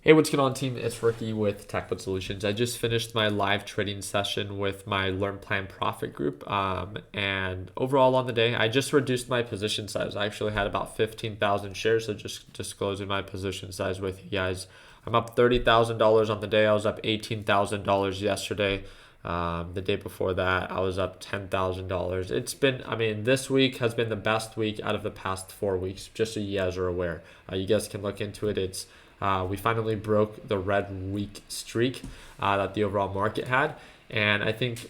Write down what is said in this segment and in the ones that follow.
Hey, what's going on, team? It's Ricky with TechBud Solutions. I just finished my live trading session with my Learn Plan Profit group. And overall on the day, I just reduced my position size. I actually had about 15,000 shares, so just disclosing my position size with you guys. I'm up $30,000 on the day. I was up $18,000 yesterday. The day before that, I was up $10,000. This week has been the best week out of the past 4 weeks, just so you guys are aware. You guys can look into it. We finally broke the red week streak that the overall market had. And I think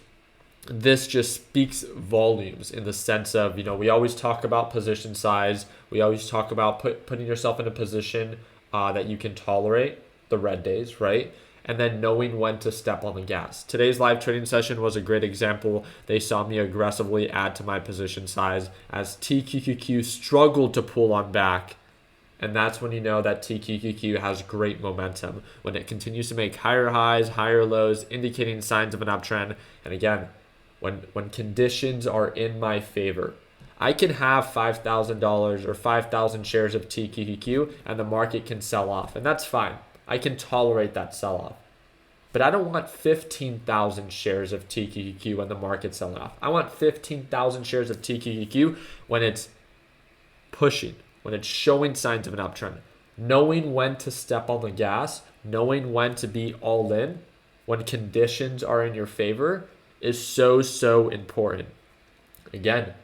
this just speaks volumes in the sense of, we always talk about position size. We always talk about putting yourself in a position that you can tolerate the red days, right? And then knowing when to step on the gas. Today's live trading session was a great example. They saw me aggressively add to my position size as TQQQ struggled to pull on back. And that's when you know that TQQQ has great momentum, when it continues to make higher highs, higher lows, indicating signs of an uptrend. And again, when conditions are in my favor, I can have $5,000 or 5,000 shares of TQQQ and the market can sell off. And that's fine. I can tolerate that sell off. But I don't want 15,000 shares of TQQQ when the market's selling off. I want 15,000 shares of TQQQ when it's pushing, when it's showing signs of an uptrend. Knowing when to step on the gas, knowing when to be all in, when conditions are in your favor is so important. Again,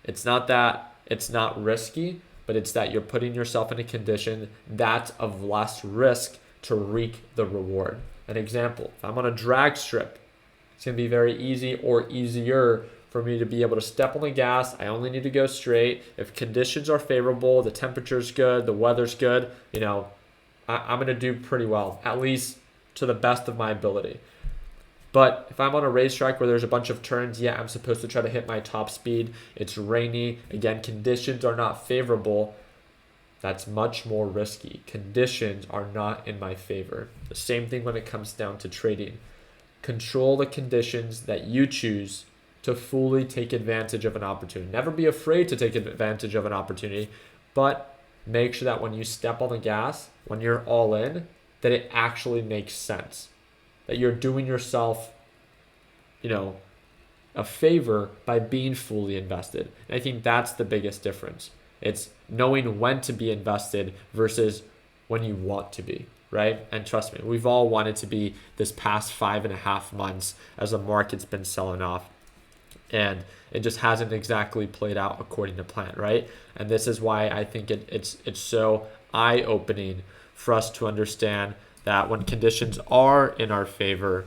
it's not that it's not risky, but it's that you're putting yourself in a condition that's of less risk to reap the reward. An example, if I'm on a drag strip, it's going to be very easy or easier for me to be able to step on the gas. I only need to go straight. If conditions are favorable, the temperature's good, the weather's good, I'm going to do pretty well, at least to the best of my ability. But if I'm on a racetrack where there's a bunch of turns, I'm supposed to try to hit my top speed. It's rainy. Again, conditions are not favorable. That's much more risky. Conditions are not in my favor. The same thing when it comes down to trading. Control the conditions that you choose to fully take advantage of an opportunity. Never be afraid to take advantage of an opportunity, but make sure that when you step on the gas, when you're all in, that it actually makes sense. That you're doing yourself, a favor by being fully invested. And I think that's the biggest difference. It's knowing when to be invested versus when you want to be, right? And trust me, we've all wanted to be this past 5.5 months as the market's been selling off. And it just hasn't exactly played out according to plan, right? And this is why I think it's so eye-opening for us to understand that when conditions are in our favor,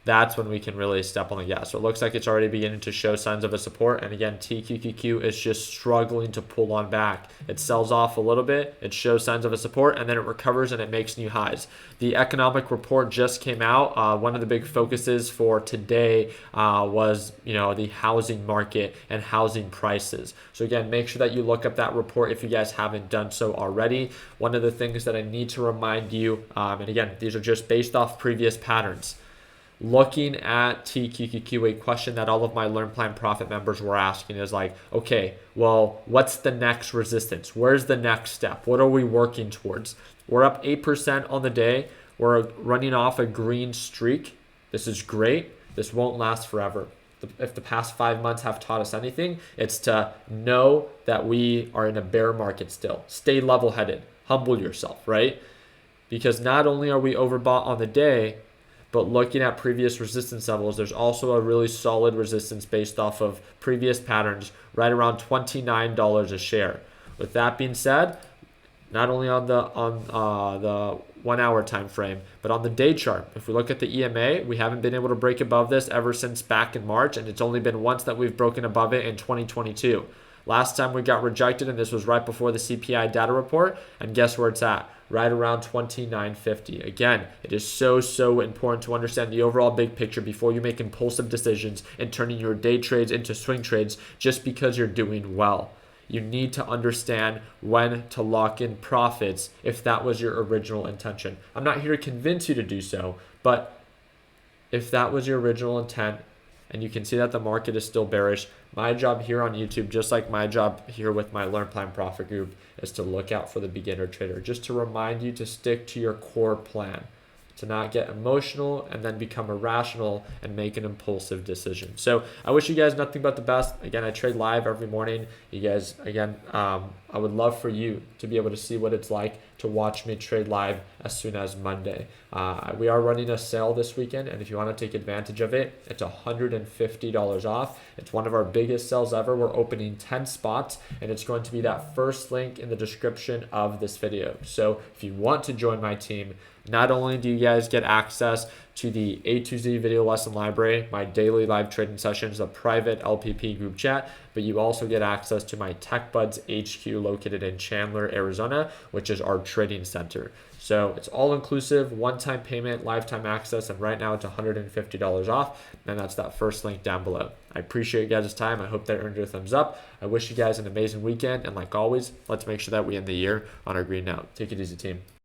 that's when we can really step on the gas. So it looks like it's already beginning to show signs of a support. And again, TQQQ is just struggling to pull on back. It sells off a little bit, it shows signs of a support, and then it recovers and it makes new highs. The economic report just came out. One of the big focuses for today was the housing market and housing prices. So again, make sure that you look up that report if you guys haven't done so already. One of the things that I need to remind you, and again, these are just based off previous patterns. Looking at TQQQ, a question that all of my Learn Plan Profit members were asking is like, okay, well, what's the next resistance? Where's the next step? What are we working towards? We're up 8% on the day. We're running off a green streak. This is great. This won't last forever. If the past 5 months have taught us anything, it's to know that we are in a bear market still. Stay level-headed. Humble yourself, right? Because not only are we overbought on the day, but looking at previous resistance levels, there's also a really solid resistance based off of previous patterns, right around $29 a share. With that being said, not only on the 1 hour time frame, but on the day chart, if we look at the EMA, we haven't been able to break above this ever since back in March, and it's only been once that we've broken above it in 2022. Last time we got rejected, and this was right before the CPI data report, and guess where it's at? Right around 29.50. Again, it is so important to understand the overall big picture before you make impulsive decisions and turning your day trades into swing trades just because you're doing well. You need to understand when to lock in profits if that was your original intention. I'm not here to convince you to do so, but if that was your original intent, and you can see that the market is still bearish. My job here on YouTube, just like my job here with my Learn Plan Profit group, is to look out for the beginner trader, just to remind you to stick to your core plan, to not get emotional and then become irrational and make an impulsive decision. So I wish you guys nothing but the best. Again, I trade live every morning. You guys, again, I would love for you to be able to see what it's like to watch me trade live as soon as Monday. We are running a sale this weekend, and if you want to take advantage of it, it's $150 off. It's one of our biggest sales ever. We're opening 10 spots, and it's going to be that first link in the description of this video. So if you want to join my team, not only do you guys get access to the A to Z video lesson library, my daily live trading sessions, the private LPP group chat, but you also get access to my Tech Buds HQ located in Chandler, Arizona, which is our trading center. So it's all inclusive, one-time payment, lifetime access, and right now it's $150 off, and that's that first link down below. I appreciate you guys' time. I hope that earned your thumbs up. I wish you guys an amazing weekend, and like always, let's make sure that we end the year on a green note. Take it easy, team.